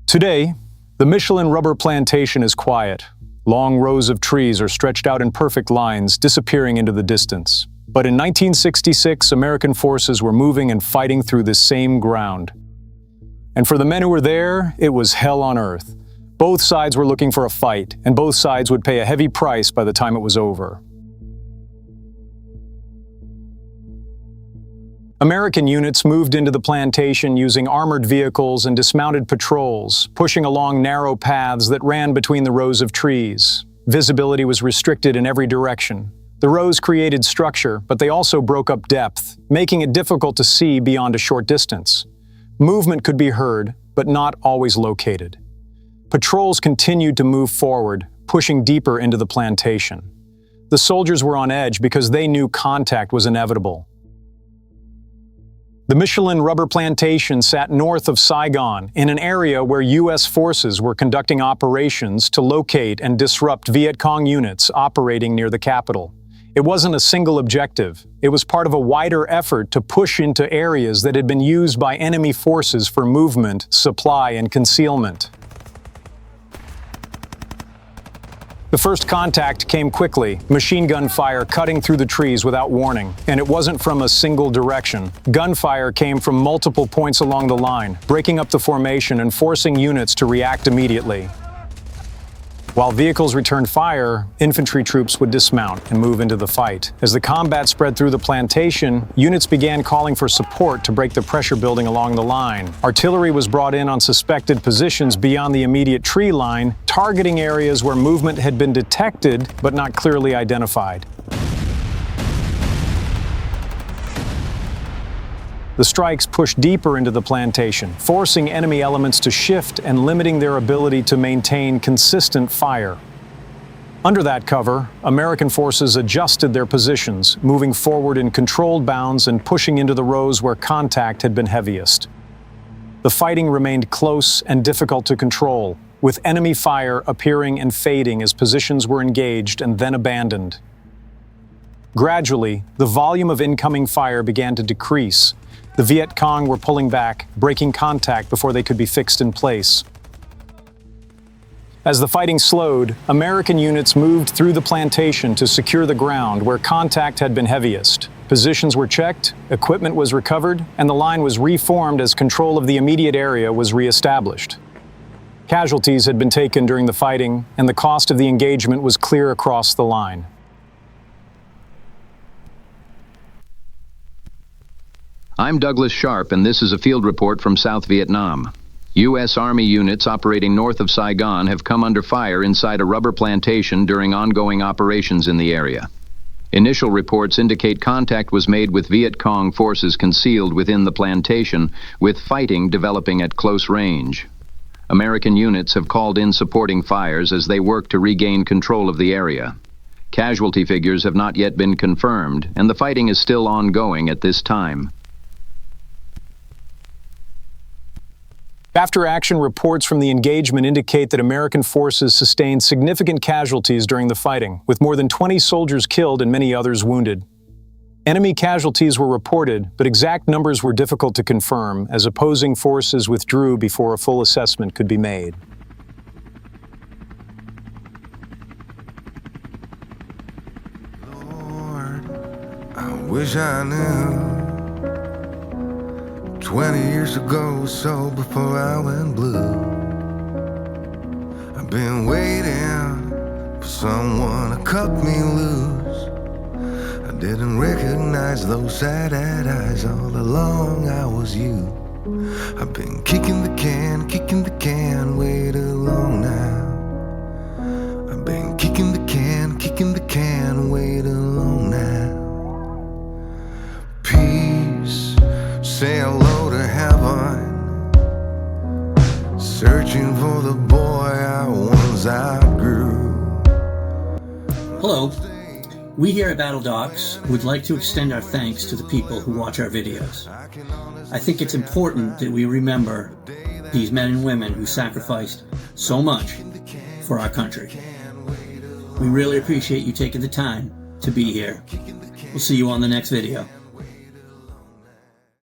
Today, the Michelin rubber plantation is quiet. Long rows of trees are stretched out in perfect lines, disappearing into the distance. But in 1966, American forces were moving and fighting through this same ground. And for the men who were there, it was hell on earth. Both sides were looking for a fight, and both sides would pay a heavy price by the time it was over. American units moved into the plantation using armored vehicles and dismounted patrols, pushing along narrow paths that ran between the rows of trees. Visibility was restricted in every direction. The rows created structure, but they also broke up depth, making it difficult to see beyond a short distance. Movement could be heard, but not always located. Patrols continued to move forward, pushing deeper into the plantation. The soldiers were on edge because they knew contact was inevitable. The Michelin rubber plantation sat north of Saigon, in an area where U.S. forces were conducting operations to locate and disrupt Viet Cong units operating near the capital. It wasn't a single objective. It was part of a wider effort to push into areas that had been used by enemy forces for movement, supply, and concealment. The first contact came quickly, machine gun fire cutting through the trees without warning, and it wasn't from a single direction. Gunfire came from multiple points along the line, breaking up the formation and forcing units to react immediately. While vehicles returned fire, infantry troops would dismount and move into the fight. As the combat spread through the plantation, units began calling for support to break the pressure building along the line. Artillery was brought in on suspected positions beyond the immediate tree line, targeting areas where movement had been detected but not clearly identified. The strikes pushed deeper into the plantation, forcing enemy elements to shift and limiting their ability to maintain consistent fire. Under that cover, American forces adjusted their positions, moving forward in controlled bounds and pushing into the rows where contact had been heaviest. The fighting remained close and difficult to control, with enemy fire appearing and fading as positions were engaged and then abandoned. Gradually, the volume of incoming fire began to decrease. The Viet Cong were pulling back, breaking contact before they could be fixed in place. As the fighting slowed, American units moved through the plantation to secure the ground where contact had been heaviest. Positions were checked, equipment was recovered, and the line was reformed as control of the immediate area was reestablished. Casualties had been taken during the fighting, and the cost of the engagement was clear across the line. I'm Douglas Sharp, and this is a field report from South Vietnam. U.S. Army units operating north of Saigon have come under fire inside a rubber plantation during ongoing operations in the area. Initial reports indicate contact was made with Viet Cong forces concealed within the plantation, with fighting developing at close range. American units have called in supporting fires as they work to regain control of the area. Casualty figures have not yet been confirmed, and the fighting is still ongoing at this time. After-action reports from the engagement indicate that American forces sustained significant casualties during the fighting, with more than 20 soldiers killed and many others wounded. Enemy casualties were reported, but exact numbers were difficult to confirm, as opposing forces withdrew before a full assessment could be made. Lord, I wish I knew 20 years ago, so before I went blue. I've been waiting for someone to cut me loose. I didn't recognize those sad-eyed eyes. All along I was you. I've been kicking the can way too long now. I've been kicking the can way too long now. Peace, say hello to heaven, searching for the boy I once outgrew. Hello. We here at Battle Docs would like to extend our thanks to the people who watch our videos. I think it's important that we remember these men and women who sacrificed so much for our country. We really appreciate you taking the time to be here. We'll see you on the next video.